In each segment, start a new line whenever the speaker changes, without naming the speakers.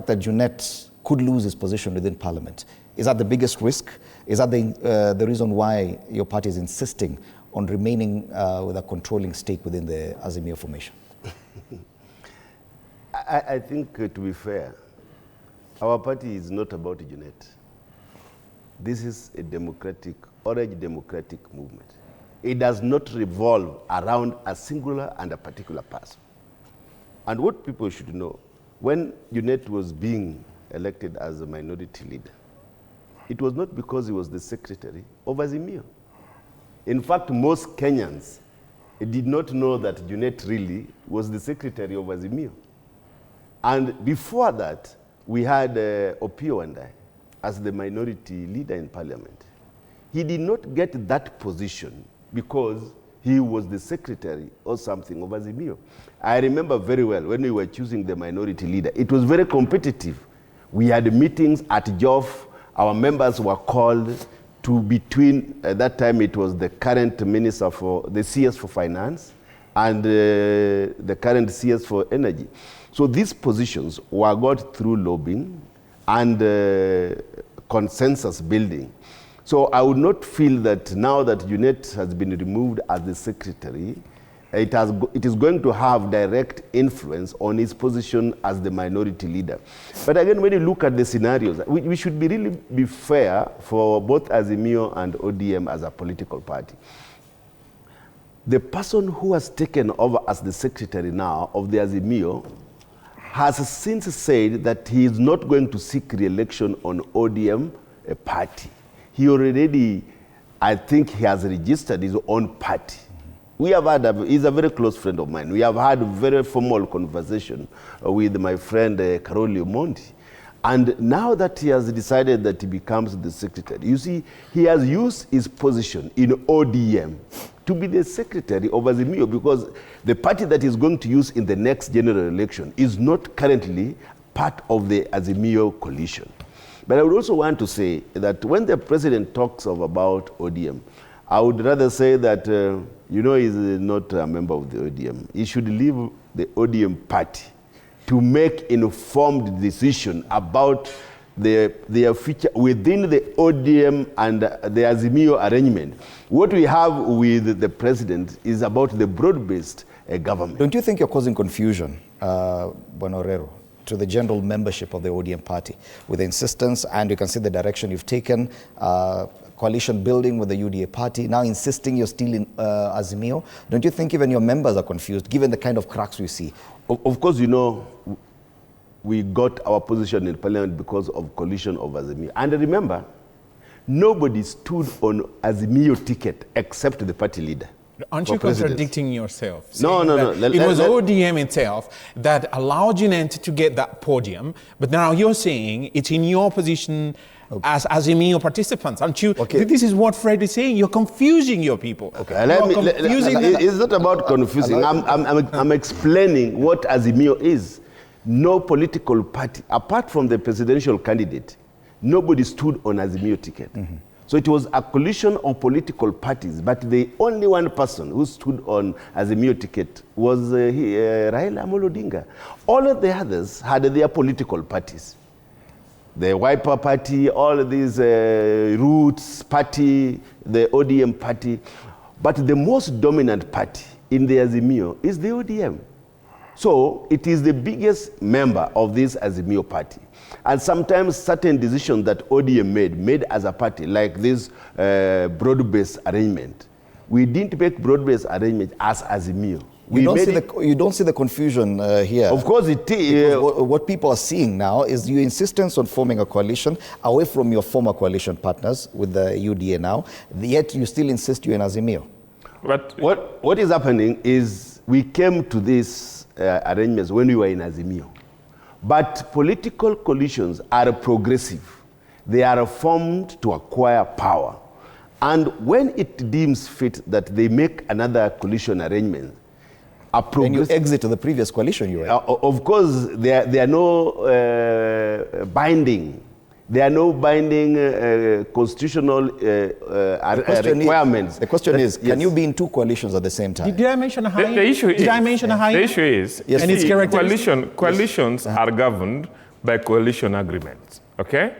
fact that Junet could lose his position within Parliament. Is that the biggest risk? Is that the reason why your party is insisting on remaining with a controlling stake within the Azimio formation?
I think, to be fair, our party is not about Junet. This is a democratic, orange democratic movement. It does not revolve around a singular and a particular person. And what people should know, when Junet was being elected as a minority leader, it was not because he was the Secretary of Azimio. In fact, most Kenyans did not know that Junet really was the Secretary of Azimio. And before that, we had Opio and I as the minority leader in Parliament. He did not get that position because he was the secretary or something of Azimio. I remember very well when we were choosing the minority leader, it was very competitive. We had meetings at GOtv. Our members were called to between, at that time it was the current minister for, the CS for finance and the current CS for energy. So these positions were got through lobbying and consensus building. So I would not feel that now that Junet has been removed as the secretary, it is going to have direct influence on his position as the minority leader. But again, when you look at the scenarios, we should really be fair for both Azimio and ODM as a political party. The person who has taken over as the secretary now of the Azimio has since said that he is not going to seek re-election on ODM party. He already, I think he has registered his own party. We have had, he's a very close friend of mine. We have had a very formal conversation with my friend Caroli Omondi. And now that he has decided that he becomes the secretary, you see, he has used his position in ODM to be the secretary of Azimio, because the party that he's going to use in the next general election is not currently part of the Azimio coalition. But I would also want to say that when the president talks about ODM, I would rather say that, you know, he's not a member of the ODM. He should leave the ODM party to make informed decision about their future within the ODM and the Azimio arrangement. What we have with the president is about the broad-based government. Don't
you think you're causing confusion, Orero, to the general membership of the ODM party with the insistence, and you can see the direction you've taken, coalition building with the UDA party, now insisting you're still in Azimio? Don't you think even your members are confused, given the kind of cracks we see?
Of course, you know, we got our position in Parliament because of coalition of Azimio. And remember, nobody stood on Azimio ticket except the party leader.
Aren't you contradicting yourself?
No.
It was ODM itself that allowed Junet to get that podium, but now you're saying it's in your position as Azimio participants. Aren't you? Okay. This is what Fred is saying. You're confusing your people.
Okay. It's not about confusing. I'm explaining what Azimio is. No political party, apart from the presidential candidate, nobody stood on Azimio ticket. So it was a coalition of political parties, but the only one person who stood on Azimio ticket was Raila Amolo Odinga. All of the others had their political parties. The Wiper Party, all of these Roots Party, the ODM party. But the most dominant party in the Azimio is the ODM. So it is the biggest member of this Azimio party. And sometimes certain decisions that ODM made as a party, like this broad-based arrangement, we didn't make broad-based arrangement as Azimio.
You don't see the confusion here.
Of course it is.
What people are seeing now is your insistence on forming a coalition away from your former coalition partners with the UDA now, yet you still insist you're in Azimio.
But what is happening is we came to this arrangements when we were in Azimio. But political coalitions are progressive. They are formed to acquire power. And when it deems fit that they make another coalition arrangement,
when you exit the previous coalition you were in.
Of course, there are no binding. There are no binding constitutional requirements.
The question is, can you be in two coalitions at the same time?
Did I mention a
The issue is,
yes,
and it's
coalitions
are governed by coalition agreements, okay?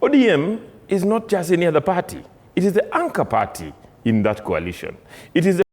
ODM is not just any other party. It is the anchor party in that coalition. It is the